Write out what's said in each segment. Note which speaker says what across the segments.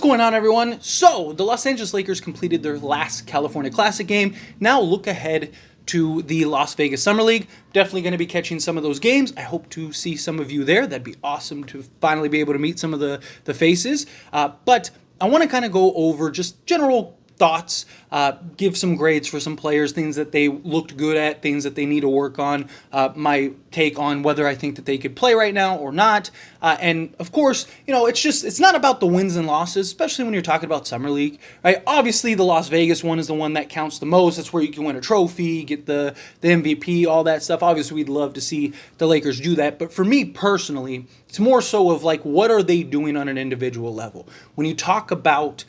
Speaker 1: going on, everyone? So, the Los Angeles Lakers completed their last California Classic game. Now look ahead to the Las Vegas Summer League. Definitely going to be catching some of those games. I hope to see some of you there. That'd be awesome to finally be able to meet some of the faces. But I want to kind of go over just general thoughts, give some grades for some players, things that they looked good at, things that they need to work on, my take on whether I think that they could play right now or not. And of course, it's not about the wins and losses, especially when you're talking about Summer League, right? Obviously, the Las Vegas one is the one that counts the most. That's where you can win a trophy, get the MVP, all that stuff. Obviously, we'd love to see the Lakers do that. But for me personally, it's more so of like, what are they doing on an individual level? When you talk about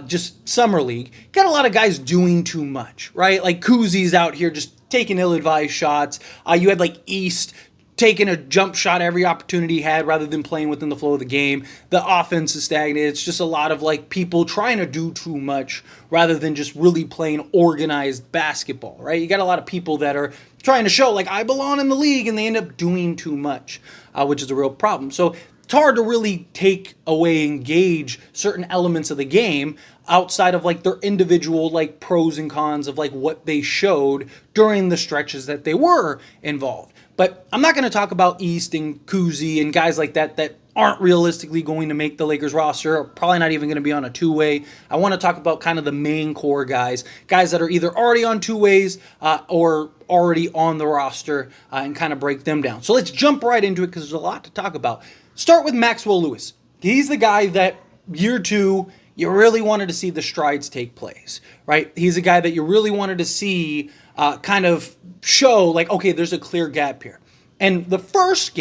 Speaker 1: just Summer League, got a lot of guys doing too much, right? Like Kuzi's out here just taking ill-advised shots. You had like East taking a jump shot every opportunity he had rather than playing within the flow of the game. The offense is stagnant. It's just a lot of like people trying to do too much rather than just really playing organized basketball, right? You got a lot of people that are trying to show like I belong in the league and they end up doing too much, which is a real problem. So it's hard to really take away, engage certain elements of the game outside of like their individual like pros and cons of like what they showed during the stretches that they were involved. But I'm not going to talk about East and Kuzi and guys like that aren't realistically going to make the Lakers roster, or probably not even going to be on a two-way. I want to talk about kind of the main core guys that are either already on two-ways or already on the roster and kind of break them down. So let's jump right into it because there's a lot to talk about. Start with Maxwell Lewis. He's the guy that year two, you really wanted to see the strides take place, right? He's a guy that you really wanted to see kind of show like, okay, there's a clear gap here. And the first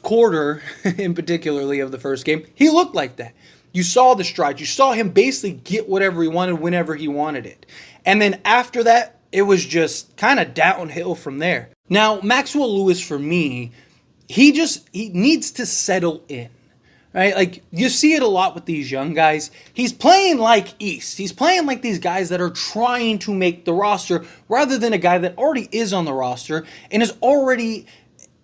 Speaker 1: quarter in particularly of the first game, he looked like that. You saw the strides. You saw him basically get whatever he wanted whenever he wanted it. And then after that, it was just kind of downhill from there. Now, Maxwell Lewis, for me, he needs to settle in. Right? Like, you see it a lot with these young guys. He's playing like East. He's playing like these guys that are trying to make the roster rather than a guy that already is on the roster and is already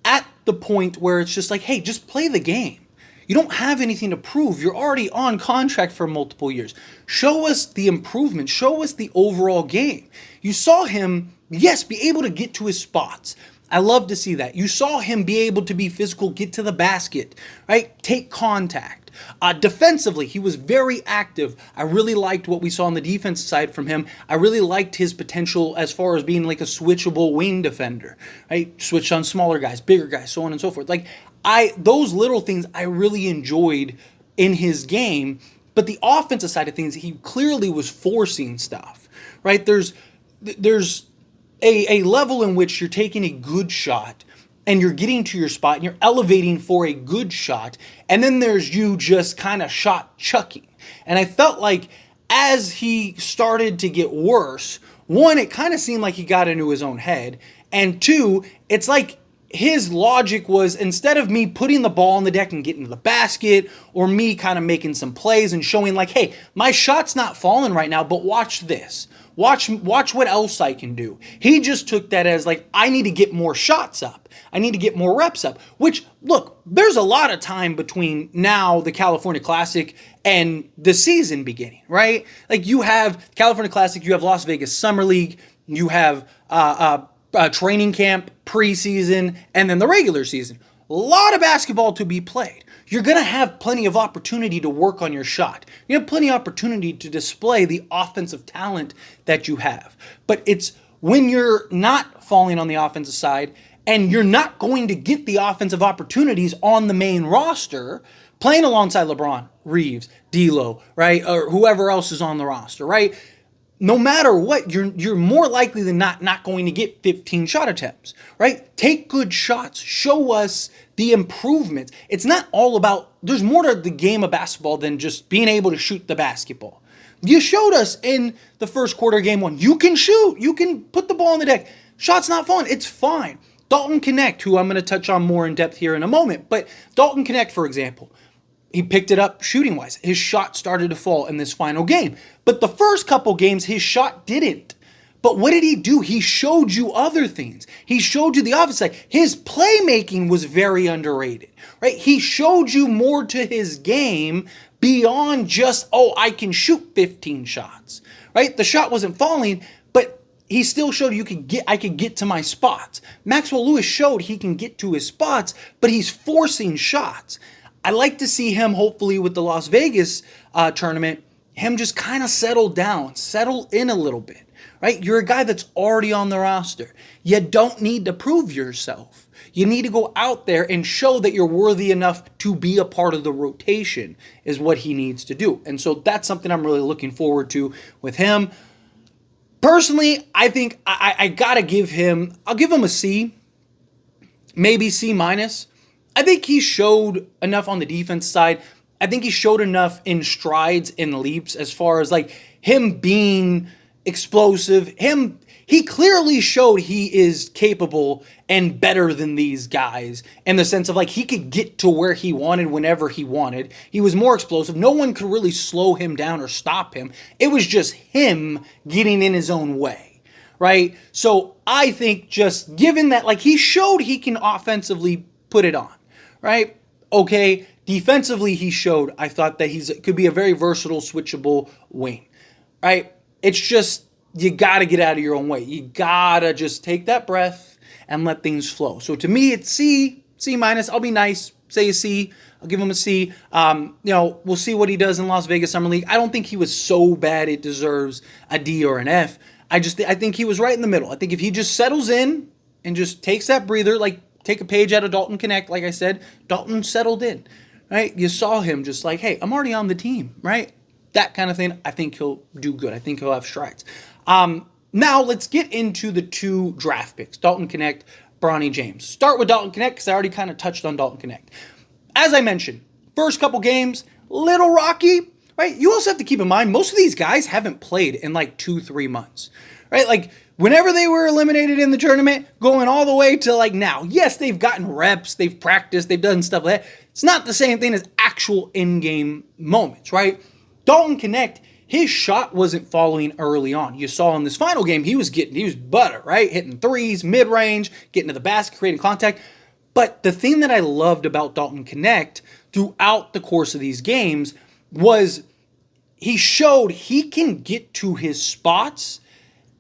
Speaker 1: at the point where it's just like, hey, just play the game. You don't have anything to prove. You're already on contract for multiple years. Show us the improvement. Show us the overall game. You saw him, yes, be able to get to his spots. I love to see that. You saw him be able to be physical, get to the basket, right? Take contact. Defensively, he was very active. I really liked what we saw on the defense side from him. I really liked his potential as far as being like a switchable wing defender, right? Switch on smaller guys, bigger guys, so on and so forth. Like those little things I really enjoyed in his game, but the offensive side of things, he clearly was forcing stuff, right? There's a level in which you're taking a good shot and you're getting to your spot and you're elevating for a good shot, and then there's you just kind of shot chucking. And I felt like as he started to get worse, one, it kind of seemed like he got into his own head, and two, it's like his logic was, instead of me putting the ball on the deck and getting to the basket, or me kind of making some plays and showing like, hey, my shot's not falling right now, but watch this. Watch what else I can do. He just took that as like, I need to get more shots up. I need to get more reps up. Which, look, there's a lot of time between now, the California Classic, and the season beginning, right? Like, you have California Classic, you have Las Vegas Summer League, you have training camp, preseason, and then the regular season. A lot of basketball to be played. You're going to have plenty of opportunity to work on your shot. You have plenty of opportunity to display the offensive talent that you have. But it's when you're not falling on the offensive side and you're not going to get the offensive opportunities on the main roster, playing alongside LeBron, Reeves, D'Lo, right, or whoever else is on the roster, right? No matter what, you're more likely than not going to get 15 shot attempts, right? Take good shots. Show us the improvements. It's not all about, there's more to the game of basketball than just being able to shoot the basketball. You showed us in the first quarter, game one, you can shoot. You can put the ball on the deck. Shot's not falling. It's fine. Dalton Connect, who I'm going to touch on more in depth here in a moment, but Dalton Connect, for example, he picked it up shooting-wise. His shot started to fall in this final game. But the first couple games, his shot didn't. But what did he do? He showed you other things. He showed you the opposite side. His playmaking was very underrated, right? He showed you more to his game beyond just, oh, I can shoot 15 shots, right? The shot wasn't falling, but he still showed I could get to my spots. Maxwell Lewis showed he can get to his spots, but he's forcing shots. I like to see him, hopefully with the Las Vegas tournament, him just kind of settle in a little bit, right? You're a guy that's already on the roster. You don't need to prove yourself. You need to go out there and show that you're worthy enough to be a part of the rotation is what he needs to do. And so that's something I'm really looking forward to with him. Personally, I think I gotta I'll give him a C, maybe C minus. I think he showed enough on the defense side. I think he showed enough in strides and leaps as far as like him being explosive. He clearly showed he is capable and better than these guys in the sense of like he could get to where he wanted whenever he wanted. He was more explosive. No one could really slow him down or stop him. It was just him getting in his own way, right? So I think just given that, like he showed he can offensively put it on, right? Okay, defensively he showed, I thought that could be a very versatile, switchable wing, right? It's just, you got to get out of your own way. You got to just take that breath and let things flow. So to me, it's C minus. I'll be nice, say a C. I'll give him a C. We'll see what he does in Las Vegas Summer League. I don't think he was so bad it deserves a D or an F. I think he was right in the middle. I think if he just settles in and just takes that breather, like take a page out of Dalton Connect, like I said, Dalton settled in, right? You saw him just like, hey, I'm already on the team, right? That kind of thing. I think he'll do good. I think he'll have strides. Now let's get into the two draft picks, Dalton Connect, Bronny James. Start with Dalton Connect because I already kind of touched on Dalton Connect. As I mentioned, first couple games, little rocky, right? You also have to keep in mind, most of these guys haven't played in like 2-3 months, right? Like whenever they were eliminated in the tournament, going all the way to like now. Yes, they've gotten reps, they've practiced, they've done stuff like that. It's not the same thing as actual in-game moments, right? Dalton Connect, his shot wasn't falling early on. You saw in this final game, he was butter, right? Hitting threes, mid-range, getting to the basket, creating contact. But the thing that I loved about Dalton Connect throughout the course of these games was he showed he can get to his spots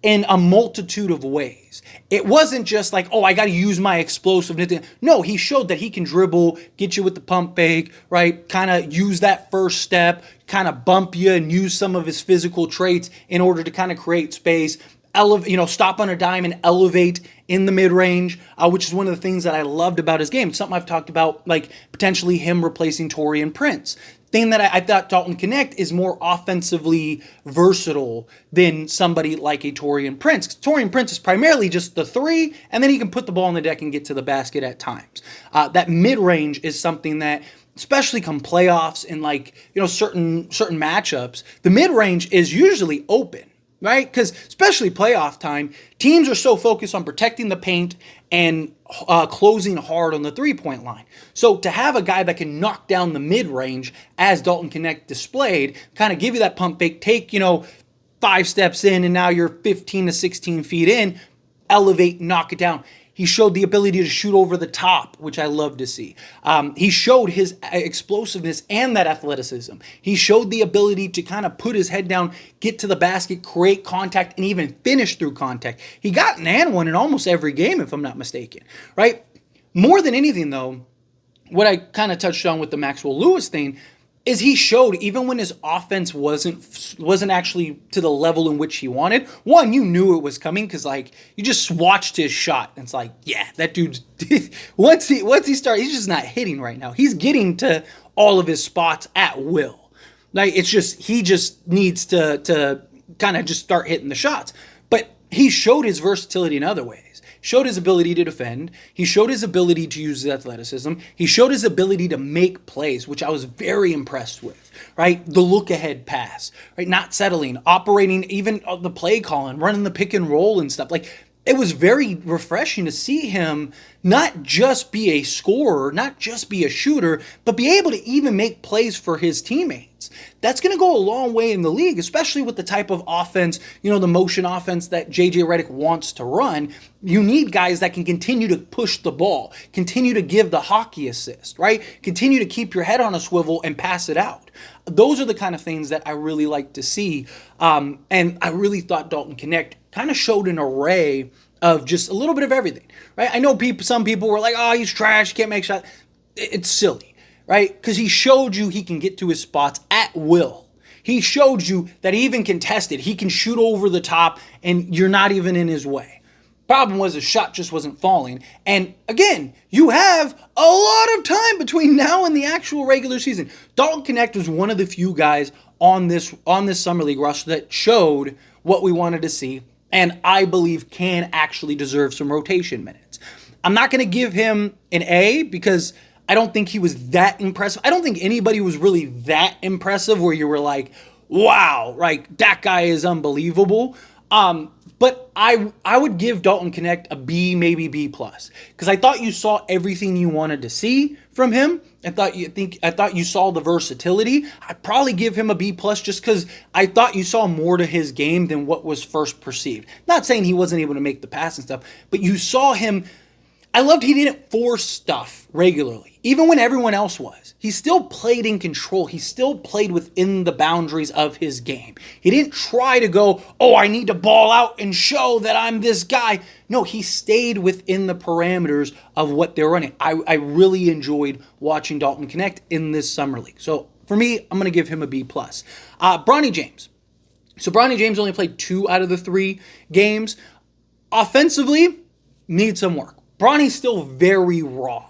Speaker 1: in a multitude of ways. It wasn't just like, oh, I got to use my explosiveness. No, he showed that he can dribble, get you with the pump fake, right? Kind of use that first step, kind of bump you and use some of his physical traits in order to kind of create space, stop on a dime and elevate in the mid-range, which is one of the things that I loved about his game. It's something I've talked about, like potentially him replacing Traore and Prince. Thing that I thought Dalton Connect is more offensively versatile than somebody like a Traore and Prince. Traore and Prince is primarily just the three, and then he can put the ball on the deck and get to the basket at times. That mid-range is something that, especially come playoffs and certain matchups, the mid-range is usually open. Right? Because especially playoff time, teams are so focused on protecting the paint and closing hard on the three-point line. So to have a guy that can knock down the mid-range, as Dalton Connect displayed, kind of give you that pump fake, take, 5 steps in, and now you're 15 to 16 feet in, elevate, knock it down. He showed the ability to shoot over the top, which I love to see. He showed his explosiveness and that athleticism. He showed the ability to kind of put his head down, get to the basket, create contact, and even finish through contact. He got an and one in almost every game, if I'm not mistaken, right? More than anything, though, what I kind of touched on with the Maxwell Lewis thing is he showed even when his offense wasn't actually to the level in which he wanted. One, you knew it was coming because you just watched his shot. And it's like, yeah, that dude's once he starts, he's just not hitting right now. He's getting to all of his spots at will. It's just he just needs to kind of just start hitting the shots. But he showed his versatility in other ways. Showed his ability to defend. He showed his ability to use his athleticism. He showed his ability to make plays, which I was very impressed with, right? The look-ahead pass, right? Not settling, operating, even the play calling, running the pick and roll and stuff. It was very refreshing to see him not just be a scorer, not just be a shooter, but be able to even make plays for his teammates. That's going to go a long way in the league, especially with the type of offense, the motion offense that JJ Redick wants to run. You need guys that can continue to push the ball, continue to give the hockey assist, right? Continue to keep your head on a swivel and pass it out. Those are the kind of things that I really like to see. And I really thought Dalton Connect kind of showed an array of just a little bit of everything, right? I know some people were like, oh, he's trash, can't make shots. It's silly, right? Because he showed you he can get to his spots at will. He showed you that he even contested. He can shoot over the top and you're not even in his way. Problem was his shot just wasn't falling. And again, you have a lot of time between now and the actual regular season. Dalton Connect was one of the few guys on this Summer League roster that showed what we wanted to see, and I believe can actually deserve some rotation minutes. I'm not going to give him an A because I don't think he was that impressive. I don't think anybody was really that impressive where you were like, wow, right, that guy is unbelievable. But I would give Dalton Connect a B, maybe B+, because I thought you saw everything you wanted to see from him. I thought you saw the versatility. I'd probably give him a B+ just because I thought you saw more to his game than what was first perceived. Not saying he wasn't able to make the pass and stuff, but you saw him. I loved he didn't force stuff regularly, even when everyone else was. He still played in control. He still played within the boundaries of his game. He didn't try to go, oh, I need to ball out and show that I'm this guy. No, he stayed within the parameters of what they're running. I really enjoyed watching Dalton Connect in this Summer League. So for me, I'm going to give him a B+. Bronny James. So Bronny James only played 2 out of the 3 games. Offensively, needs some work. Bronny's still very raw.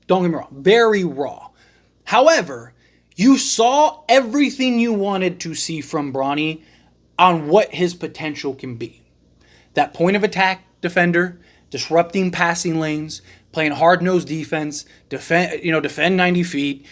Speaker 1: Don't get me wrong, very raw. However, you saw everything you wanted to see from Bronny on what his potential can be. That point of attack defender, disrupting passing lanes, playing hard-nosed defense, defend 90 feet,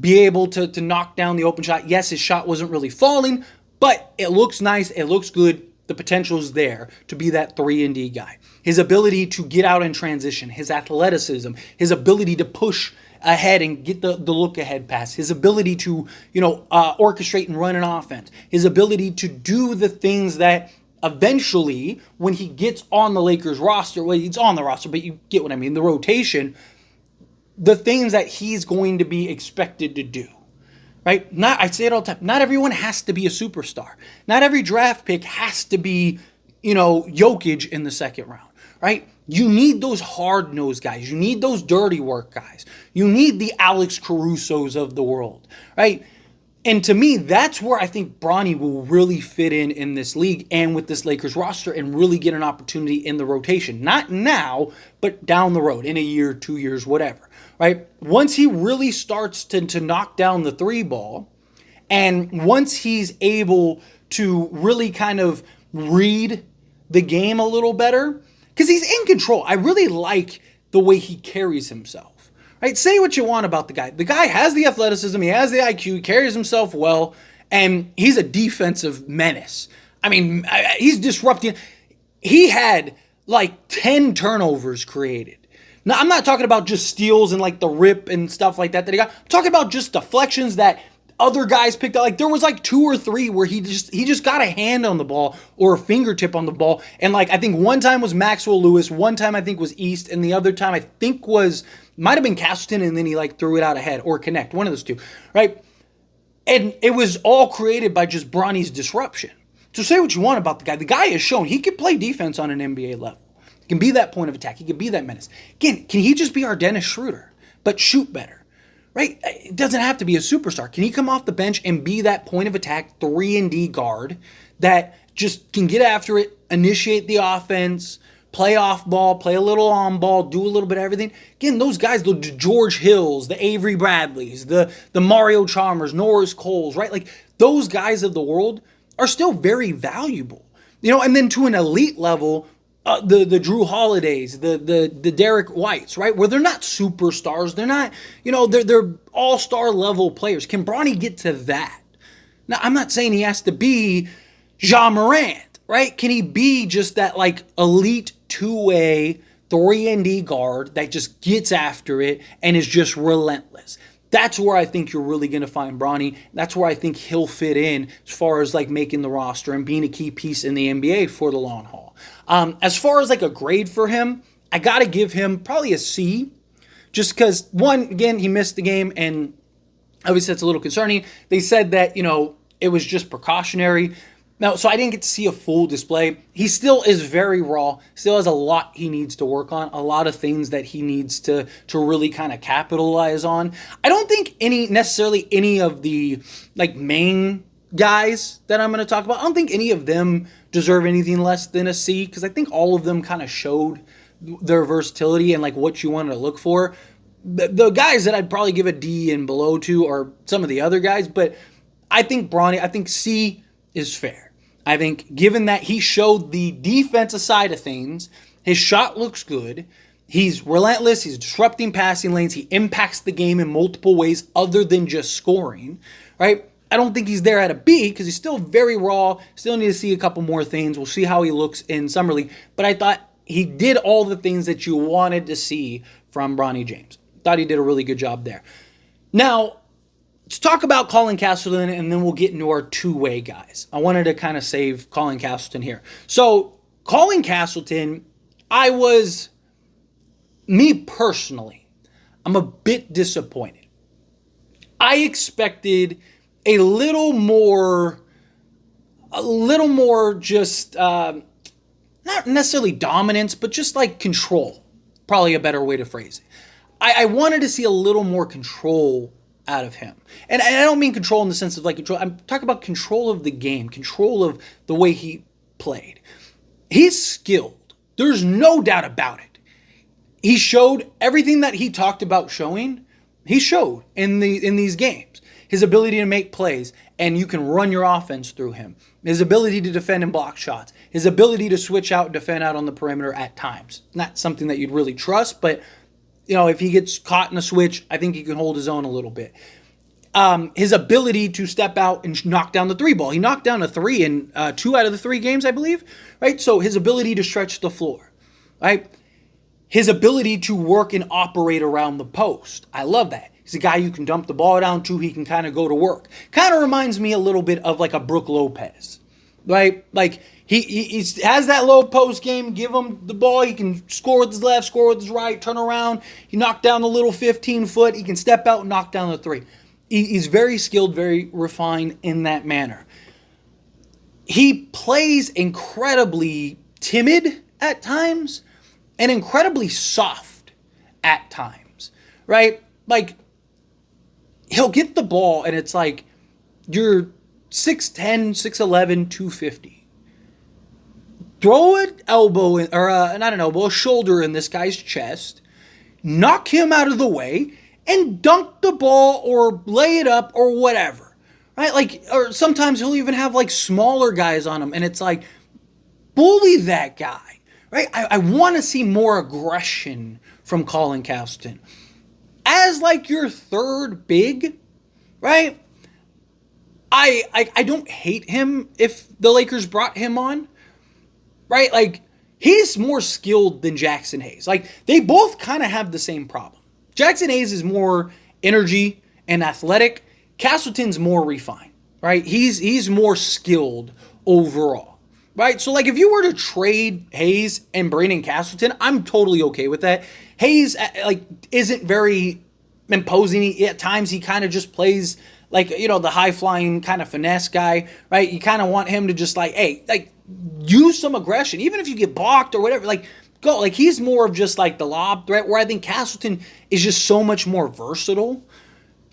Speaker 1: be able to knock down the open shot. Yes, his shot wasn't really falling, but it looks nice, it looks good. The potential is there to be that 3-and-D guy. His ability to get out in transition, his athleticism, his ability to push ahead and get the look-ahead pass, his ability to, orchestrate and run an offense, his ability to do the things that eventually, when he gets on the Lakers roster, well, he's on the roster, but you get what I mean, the rotation, the things that he's going to be expected to do. Right? I say it all the time. Not everyone has to be a superstar. Not every draft pick has to be, Jokic in the second round. Right? You need those hard-nosed guys. You need those dirty work guys. You need the Alex Carusos of the world. Right? And to me, that's where I think Bronny will really fit in this league and with this Lakers roster and really get an opportunity in the rotation. Not now, but down the road, in a year, 2 years, whatever. Right? Once he really starts to knock down the 3 ball, and once he's able to really kind of read the game a little better, because he's in control. I really like the way he carries himself. Right? Say what you want about the guy. The guy has the athleticism, he has the IQ, he carries himself well, and he's a defensive menace. I mean, he's disrupting. He had like 10 turnovers created. Now, I'm not talking about just steals and like the rip and stuff like that he got. I'm talking about just deflections that other guys picked up. Like there was like 2 or 3 where he just got a hand on the ball or a fingertip on the ball. And like I think one time was Maxwell Lewis, one time I think was East, and the other time I think might have been Castleton, and then he like threw it out ahead, or Connect, one of those two, right? And it was all created by just Bronny's disruption. So say what you want about the guy. The guy has shown he can play defense on an NBA level. He can be that point of attack. He can be that menace. Again, can he just be our Dennis Schroeder, but shoot better? Right? It doesn't have to be a superstar. Can he come off the bench and be that point of attack 3-and-D guard that just can get after it, initiate the offense, play off ball, play a little on ball, do a little bit of everything? Again, those guys, the George Hills, the Avery Bradleys, the Mario Chalmers, Norris Coles, right? Like those guys of the world are still very valuable. And then to an elite level, the Drew Holidays, the Derek Whites, right? Where they're not superstars. They're not, they're all-star level players. Can Bronny get to that? Now, I'm not saying he has to be Ja Morant, right? Can he be just that like elite 2-way 3-and-D guard that just gets after it and is just relentless. That's where I think you're really going to find Bronny. That's where I think he'll fit in as far as like making the roster and being a key piece in the NBA for the long haul. As far as like a grade for him, I got to give him probably a C, just because, one, again, he missed the game, and obviously that's a little concerning. They said that, it was just precautionary. Now, so I didn't get to see a full display. He still is very raw, still has a lot he needs to work on, a lot of things that he needs to really kind of capitalize on. I don't think necessarily any of the like main guys that I'm going to talk about, I don't think any of them deserve anything less than a C, because I think all of them kind of showed their versatility and like what you wanted to look for. The guys that I'd probably give a D and below to are some of the other guys, but I think I think C is fair. I think given that he showed the defensive side of things, his shot looks good, he's relentless, he's disrupting passing lanes, he impacts the game in multiple ways other than just scoring, right? I don't think he's there at a B because he's still very raw, still need to see a couple more things. We'll see how he looks in Summer League, but I thought he did all the things that you wanted to see from Bronny James. Thought he did a really good job there. Now, let's talk about Colin Castleton, and then we'll get into our two-way guys. I wanted to kind of save Colin Castleton here. So, Colin Castleton, me personally, I'm a bit disappointed. I expected a little more just, not necessarily dominance, but just like control. Probably a better way to phrase it. I wanted to see a little more control out of him. And I don't mean control in the sense of like control. I'm talking about control of the game, control of the way he played. He's skilled. There's no doubt about it. He showed everything that he talked about showing. He showed in these games. His ability to make plays, and you can run your offense through him. His ability to defend and block shots. His ability to switch out and defend out on the perimeter at times. Not something that you'd really trust, but if he gets caught in a switch, I think he can hold his own a little bit. His ability to step out and knock down the three ball. He knocked down a three in 2 out of the 3 games, I believe. Right? So his ability to stretch the floor. Right? His ability to work and operate around the post. I love that. He's a guy you can dump the ball down to. He can kind of go to work. Kind of reminds me a little bit of like a Brook Lopez. Right? Like he has that low post game. Give him the ball. He can score with his left, score with his right, turn around. He knocked down the little 15-foot. He can step out and knock down the three. He's very skilled, very refined in that manner. He plays incredibly timid at times and incredibly soft at times. Right? Like, he'll get the ball and it's like you're 6'10", 6'11", 250. Throw an elbow in, or not an elbow, a shoulder in this guy's chest, knock him out of the way, and dunk the ball or lay it up or whatever. Right? Like, or sometimes he'll even have like smaller guys on him, and it's like, bully that guy. Right? I want to see more aggression from Colin Castleton. As like your third big, right? I don't hate him if the Lakers brought him on, right? Like, he's more skilled than Jackson Hayes. Like, they both kind of have the same problem. Jackson Hayes is more energy and athletic. Castleton's more refined, right? He's more skilled overall, right? So, like, if you were to trade Hayes and Brandon Castleton, I'm totally okay with that. Hayes, like, isn't very imposing. At times, he kind of just plays like, the high-flying kind of finesse guy, right? You kind of want him to just like, hey, like, use some aggression. Even if you get blocked or whatever, like, go. Like, he's more of just like the lob threat, where I think Castleton is just so much more versatile.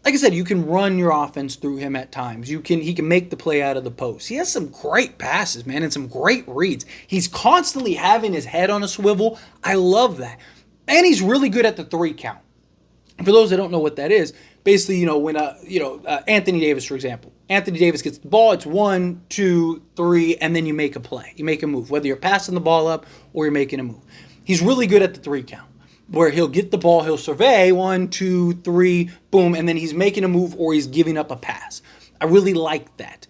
Speaker 1: Like I said, you can run your offense through him at times. He can make the play out of the post. He has some great passes, man, and some great reads. He's constantly having his head on a swivel. I love that. And he's really good at the 3 count. For those that don't know what that is, basically, when Anthony Davis, for example, Anthony Davis gets the ball, it's 1, 2, 3, and then you make a play. You make a move, whether you're passing the ball up or you're making a move. He's really good at the 3 count, where he'll get the ball, he'll survey 1, 2, 3, boom, and then he's making a move or he's giving up a pass. I really like that.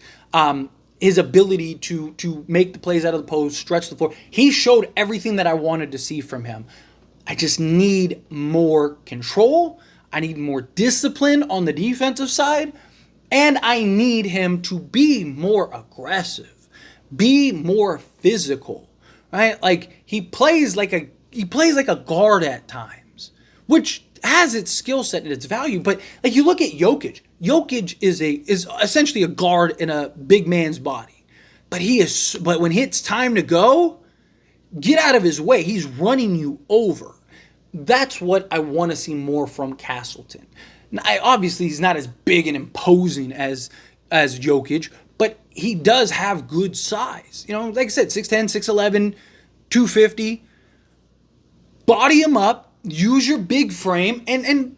Speaker 1: His ability to make the plays out of the post, stretch the floor. He showed everything that I wanted to see from him. I just need more control. I need more discipline on the defensive side. And I need him to be more aggressive, be more physical, right? Like he plays like a guard at times, which has its skill set and its value. But like you look at Jokic. Jokic is essentially a guard in a big man's body. But when it's time to go, get out of his way. He's running you over. That's what I want to see more from Castleton. Now, obviously, he's not as big and imposing as Jokic, but he does have good size. You know, like I said, 6'10", 6'11", 250. Body him up, use your big frame, and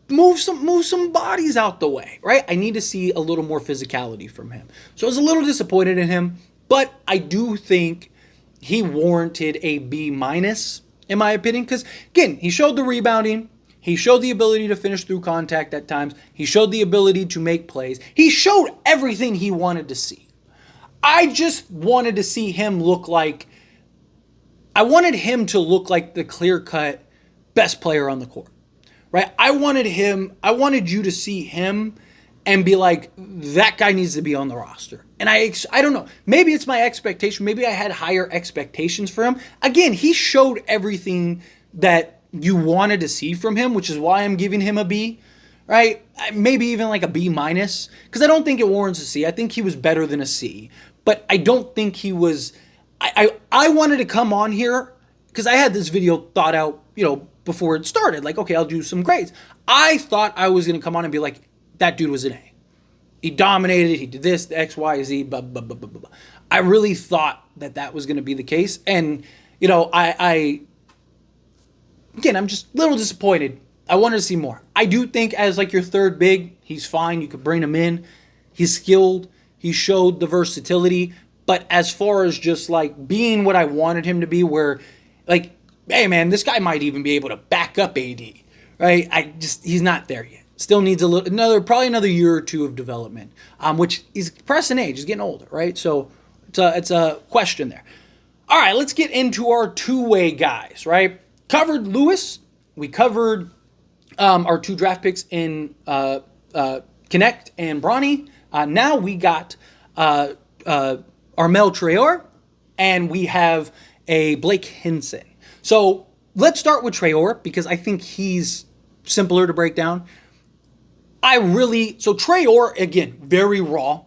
Speaker 1: move some bodies out the way, right? I need to see a little more physicality from him. So I was a little disappointed in him, but I do think he warranted a B-, in my opinion, because, again, he showed the rebounding. He showed the ability to finish through contact at times. He showed the ability to make plays. He showed everything he wanted to see. I just wanted to see him look like... I wanted him to look like the clear-cut best player on the court, right? I wanted you to see him and be like, that guy needs to be on the roster. And I don't know. Maybe it's my expectation. Maybe I had higher expectations for him. Again, he showed everything that you wanted to see from him, which is why I'm giving him a B, right? Maybe even like a B-, because I don't think it warrants a C. I think he was better than a C. But I don't think he was... I wanted to come on here because I had this video thought out, before it started. Like, okay, I'll do some grades. I thought I was going to come on and be like, that dude was an A. He dominated. He did this, the X, Y, Z, blah, blah, blah, blah, blah. I really thought that was going to be the case. And, again, I'm just a little disappointed. I wanted to see more. I do think as like your third big, he's fine. You could bring him in. He's skilled. He showed the versatility. But as far as just like being what I wanted him to be, where like, hey man, this guy might even be able to back up AD, right? He's not there yet. Still needs probably another year or two of development, which he's pressing age. He's getting older, right? So it's a question there. All right, let's get into our two-way guys, right? Covered Lewis. We covered our two draft picks in Connect and Brony. Now we got Armel Traore, and we have a Blake Hinson. So let's start with Traore because I think he's simpler to break down. So Traore, again, very raw,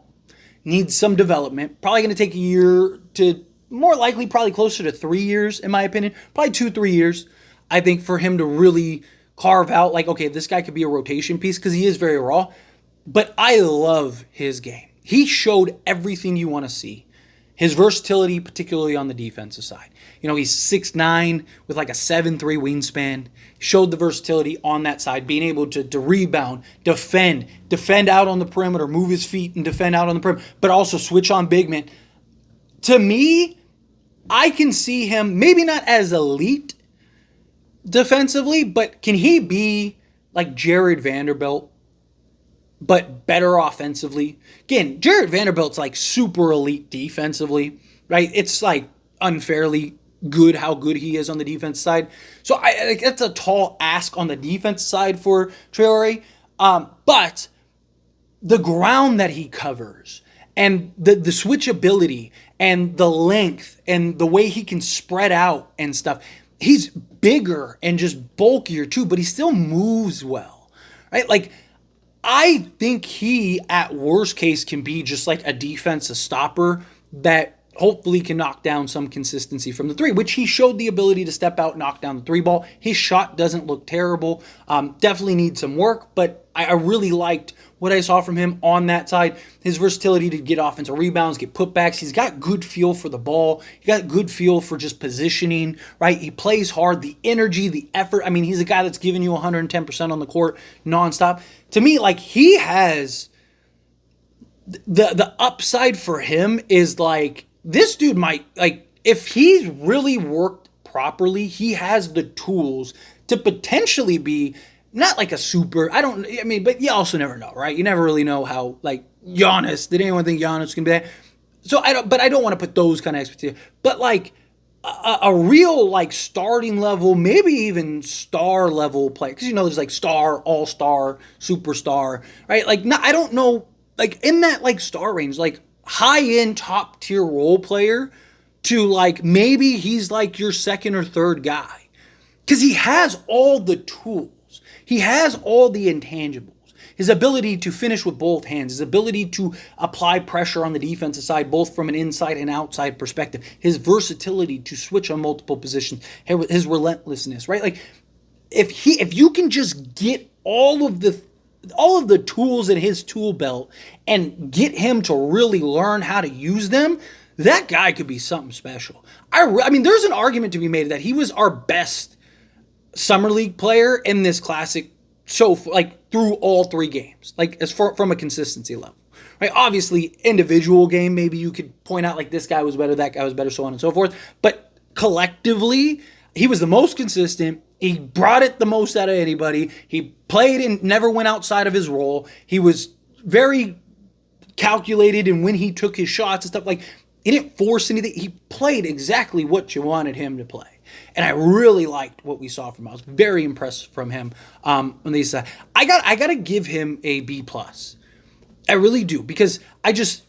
Speaker 1: needs some development. Probably going to take a year to, more likely, probably closer to 3 years, in my opinion. Probably 2-3 years, I think, for him to really carve out, like, okay, this guy could be a rotation piece because he is very raw. But I love his game. He showed everything you want to see. His versatility, particularly on the defensive side. He's 6'9", with like a 7'3" wingspan. Showed the versatility on that side, being able to rebound, defend out on the perimeter, move his feet and defend out on the perimeter, but also switch on big men. To me, I can see him maybe not as elite defensively, but can he be like Jared Vanderbilt, but better offensively? Again, Jared Vanderbilt's like super elite defensively, right? It's like unfairly good how good he is on the defense side. So that's a tall ask on the defense side for Traore. But the ground that he covers and the switchability and the length and the way he can spread out and stuff, he's bigger and just bulkier too, but he still moves well, right? Like, I think he, at worst case, can be just like a defensive stopper that hopefully can knock down some consistency from the three, which he showed the ability to step out, knock down the three ball. His shot doesn't look terrible. Definitely needs some work, but I really liked what I saw from him on that side. His versatility to get offensive rebounds, get putbacks. He's got good feel for the ball. He got good feel for just positioning, right? He plays hard, the energy, the effort. I mean, he's a guy that's giving you 110% on the court nonstop. To me, like, he has the upside for him is like, this dude might, like, if he's really worked properly, he has the tools to potentially be not like a super, but you also never know, right? You never really know how, like, Giannis, did anyone think Giannis can be that? So I don't want to put those kind of expectations. But, like, a real like starting level, maybe even star level player. Because there's like star, all star, superstar, right? Like, no, I don't know, like in that like star range, like high end top tier role player to like maybe he's like your second or third guy. Because he has all the tools, he has all the intangibles. His ability to finish with both hands, his ability to apply pressure on the defensive side, both from an inside and outside perspective, his versatility to switch on multiple positions, his relentlessness, right? Like if you can just get all of the tools in his tool belt and get him to really learn how to use them, that guy could be something special. I mean, there's an argument to be made that he was our best summer league player in this classic. So like through all 3 games, like as far from a consistency level, right? Obviously, individual game, maybe you could point out like this guy was better, that guy was better, so on and so forth. But collectively, he was the most consistent. He brought it the most out of anybody. He played and never went outside of his role. He was very calculated in when he took his shots and stuff. Like he didn't force anything. He played exactly what you wanted him to play. And I really liked what we saw from him. I was very impressed from him on these side. I got to give him a B+. I really do, because as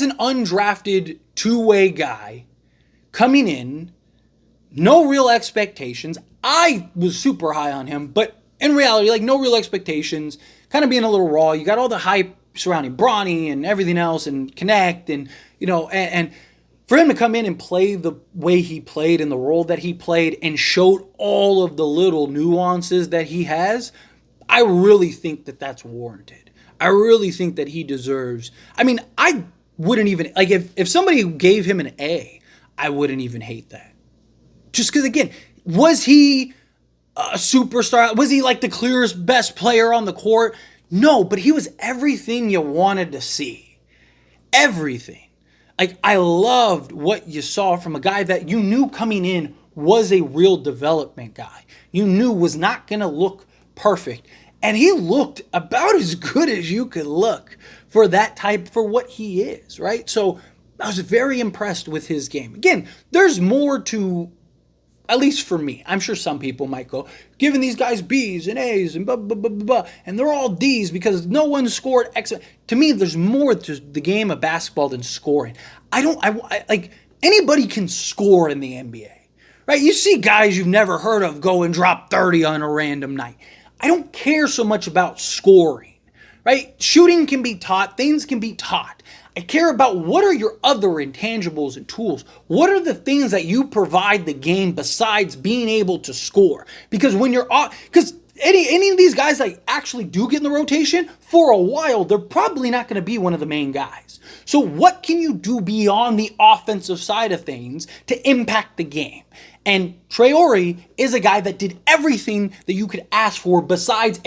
Speaker 1: an undrafted two-way guy coming in, no real expectations. I was super high on him, but in reality, like no real expectations, kind of being a little raw. You got all the hype surrounding Brony and everything else and Connect and for him to come in and play the way he played in the role that he played and showed all of the little nuances that he has, I really think that that's warranted. I really think that he deserves. I mean, I wouldn't even, like if somebody gave him an A, I wouldn't even hate that. Just because, again, was he a superstar? Was he like the clearest best player on the court? No, but he was everything you wanted to see. Everything. Like, I loved what you saw from a guy that you knew coming in was a real development guy. You knew was not going to look perfect. And he looked about as good as you could look for that type, for what he is, right? So I was very impressed with his game. Again, there's more to, at least for me. I'm sure some people might go, giving these guys B's and A's and blah, blah, blah, blah, blah, and they're all D's because no one scored X. To me, there's more to the game of basketball than scoring. I like, anybody can score in the NBA, right? You see guys you've never heard of go and drop 30 on a random night. I don't care so much about scoring, right? Shooting can be taught. Things can be taught. I care about what are your other intangibles and tools. What are the things that you provide the game besides being able to score? Because when you're because any of these guys that actually do get in the rotation, for a while, they're probably not going to be one of the main guys. So what can you do beyond the offensive side of things to impact the game? And Traore is a guy that did everything that you could ask for besides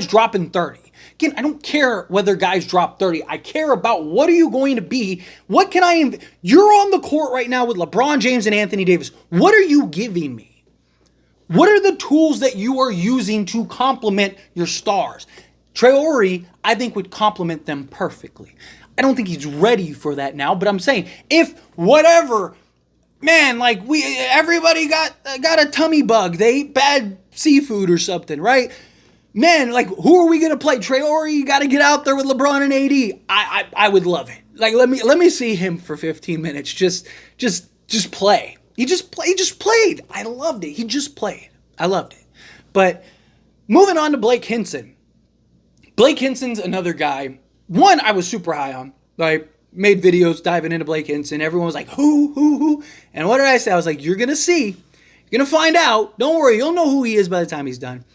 Speaker 1: dropping 30. Again, I don't care whether guys drop 30. I care about what are you going to be? What can I... You're on the court right now with LeBron James and Anthony Davis. What are you giving me? What are the tools that you are using to complement your stars? Traore, I think, would complement them perfectly. I don't think he's ready for that now, but I'm saying if whatever... Man, like everybody got a tummy bug. They ate bad seafood or something, right? Man, like, who are we going to play? Traore, you got to get out there with LeBron and AD. I would love it. Like, let me see him for 15 minutes. Just play. He just played. I loved it. He just played. I loved it. But moving on to Blake Hinson. Blake Hinson's another guy. One, I was super high on. Like, made videos diving into Blake Hinson. Everyone was like, who? And what did I say? I was like, you're going to see. You're going to find out. Don't worry. You'll know who he is by the time he's done.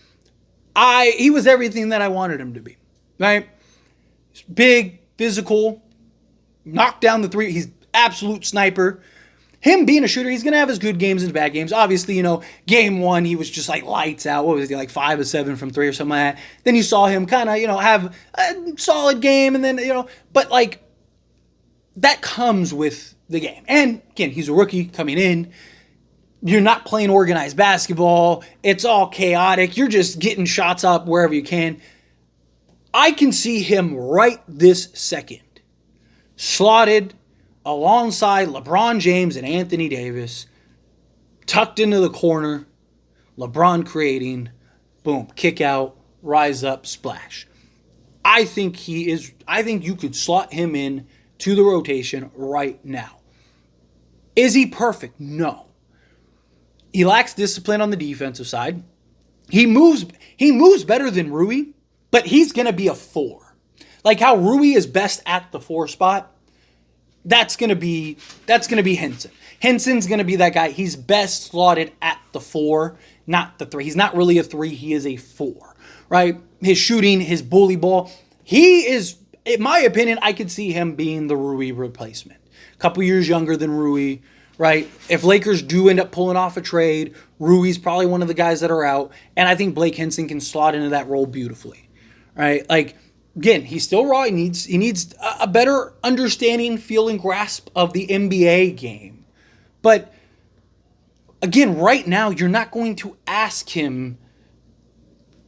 Speaker 1: He was everything that I wanted him to be, right? He's big, physical, knocked down the three. He's absolute sniper. Him being a shooter, he's going to have his good games and his bad games. Obviously, game one, he was just like lights out. What was he, like 5 of 7 from 3 or something like that? Then you saw him kind of, have a solid game and then, but like that comes with the game. And again, he's a rookie coming in. You're not playing organized basketball. It's all chaotic. You're just getting shots up wherever you can. I can see him right this second, slotted alongside LeBron James and Anthony Davis, tucked into the corner, LeBron creating, boom, kick out, rise up, splash. I think you could slot him in to the rotation right now. Is he perfect? No. He lacks discipline on the defensive side. He moves better than Rui, but he's going to be a 4. Like how Rui is best at the 4 spot, that's going to be Hinson. Henson's going to be that guy. He's best slotted at the 4, not the 3. He's not really a 3. He is a 4, right? His shooting, his bully ball. He is, in my opinion, I could see him being the Rui replacement. A couple years younger than Rui, right? If Lakers do end up pulling off a trade, Rui's probably one of the guys that are out. And I think Blake Hinson can slot into that role beautifully, right? Like, again, he's still raw. He needs a better understanding, feel, and grasp of the NBA game. But again, right now, you're not going to ask him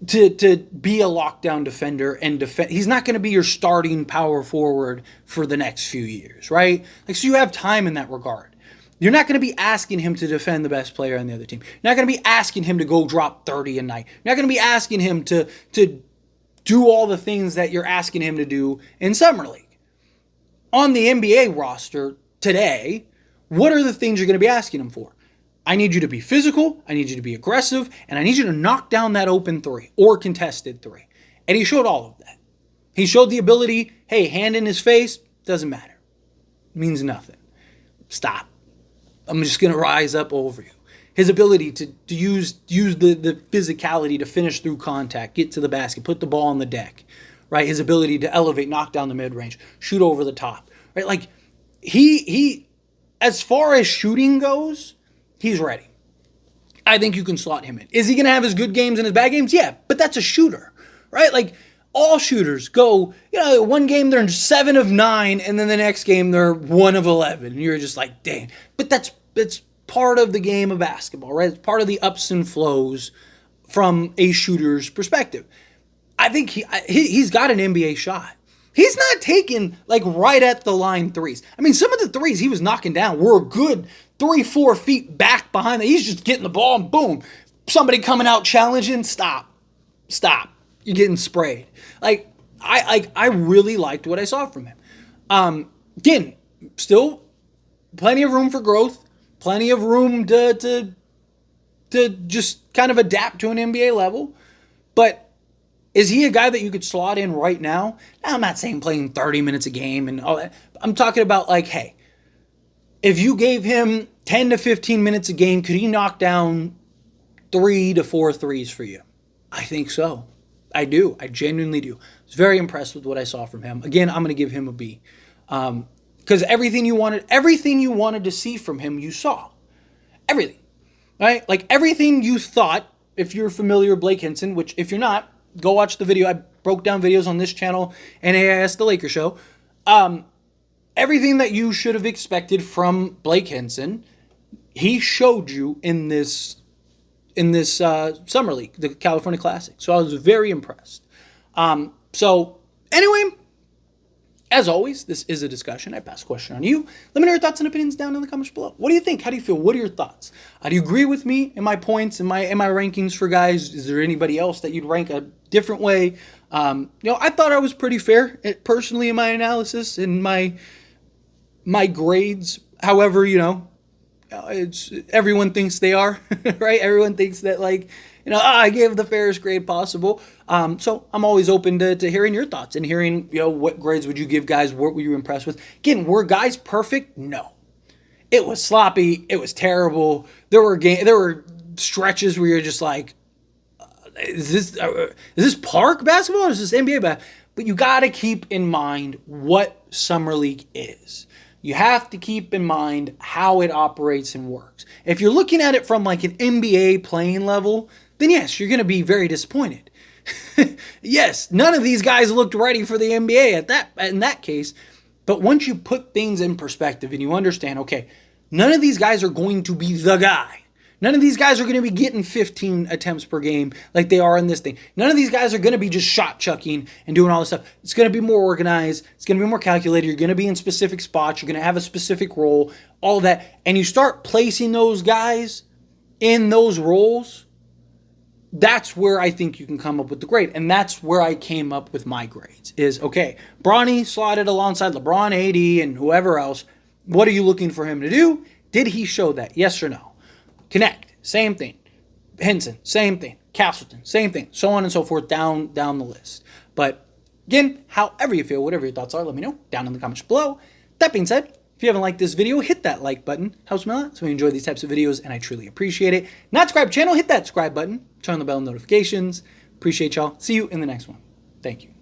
Speaker 1: to be a lockdown defender and defend. He's not going to be your starting power forward for the next few years, right? Like, so you have time in that regard. You're not going to be asking him to defend the best player on the other team. You're not going to be asking him to go drop 30 a night. You're not going to be asking him to do all the things that you're asking him to do in Summer League. On the NBA roster today, what are the things you're going to be asking him for? I need you to be physical, I need you to be aggressive, and I need you to knock down that open 3 or contested 3. And he showed all of that. He showed the ability, hey, hand in his face, doesn't matter. Means nothing. Stop. I'm just going to rise up over you. His ability to use the physicality to finish through contact, get to the basket, put the ball on the deck, right? His ability to elevate, knock down the mid-range, shoot over the top, right? Like, he as far as shooting goes, he's ready. I think you can slot him in. Is he going to have his good games and his bad games? Yeah, but that's a shooter, right? Like, all shooters go, one game they're 7 of 9, and then the next game they're 1 of 11. And you're just like, dang. But that's part of the game of basketball, right? It's part of the ups and flows from a shooter's perspective. I think he's got an NBA shot. He's not taking, like, right at the line threes. I mean, some of the threes he was knocking down were a good 3-4 feet back behind. He's just getting the ball and boom. Somebody coming out challenging, stop. You're getting sprayed. Like, I really liked what I saw from him. Again, still plenty of room for growth, plenty of room to just kind of adapt to an NBA level. But is he a guy that you could slot in right now? Now, I'm not saying playing 30 minutes a game and all that. I'm talking about, like, hey, if you gave him 10 to 15 minutes a game, could he knock down 3 to 4 threes for you? I think so. I do. I genuinely do. I was very impressed with what I saw from him. Again, I'm going to give him a B. Because everything you wanted to see from him, you saw. Everything. Right? Like, everything you thought, if you're familiar with Blake Hinson, which if you're not, go watch the video. I broke down videos on this channel and AIS The Lakers Show. Everything that you should have expected from Blake Hinson, he showed you in this Summer League, the California Classic. So I was very impressed. So anyway, as always, this is a discussion. I pass a question on you. Let me know your thoughts and opinions down in the comments below. What do you think? How do you feel? What are your thoughts? Do you agree with me in my points, in my rankings for guys? Is there anybody else that you'd rank a different way? I thought I was pretty fair personally in my analysis, in my grades. However, it's everyone thinks they are, right? Everyone thinks that, like, I gave the fairest grade possible. So I'm always open to hearing your thoughts and hearing, what grades would you give guys? What were you impressed with? Again, were guys perfect? No. It was sloppy. It was terrible. There were stretches where you're just like, is this park basketball or is this NBA basketball? But you got to keep in mind what Summer League is. You have to keep in mind how it operates and works. If you're looking at it from like an NBA playing level, then yes, you're going to be very disappointed. Yes, none of these guys looked ready for the NBA in that case. But once you put things in perspective and you understand, okay, none of these guys are going to be the guy. None of these guys are going to be getting 15 attempts per game like they are in this thing. None of these guys are going to be just shot chucking and doing all this stuff. It's going to be more organized. It's going to be more calculated. You're going to be in specific spots. You're going to have a specific role, all that. And you start placing those guys in those roles. That's where I think you can come up with the grade. And that's where I came up with my grades is, okay, Bronny slotted alongside LeBron, AD, and whoever else. What are you looking for him to do? Did he show that? Yes or no? Connect, same thing. Henson, same thing. Castleton, same thing. So on and so forth down the list. But again, however you feel, whatever your thoughts are, let me know down in the comments below. That being said, if you haven't liked this video, hit that like button. Helps me a lot. So we enjoy these types of videos and I truly appreciate it. Not subscribe to the channel, hit that subscribe button. Turn on the bell notifications. Appreciate y'all. See you in the next one. Thank you.